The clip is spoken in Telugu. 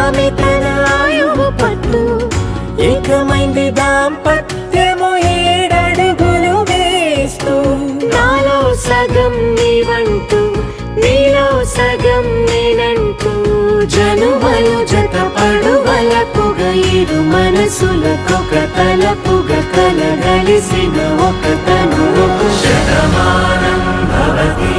ఆమె తన ఆయువు పట్టు. ఏకమైంది దాంపత్యము 7 అడుగులు వేస్తూ. నాలో సగం నీవంటూ నీలో సగం నేనంటూ జనుమలు జతపడువలపుగ ఇరు మనసులకొక తలపుగ కలగలిసిన ఒక తను. శతమానం భవతి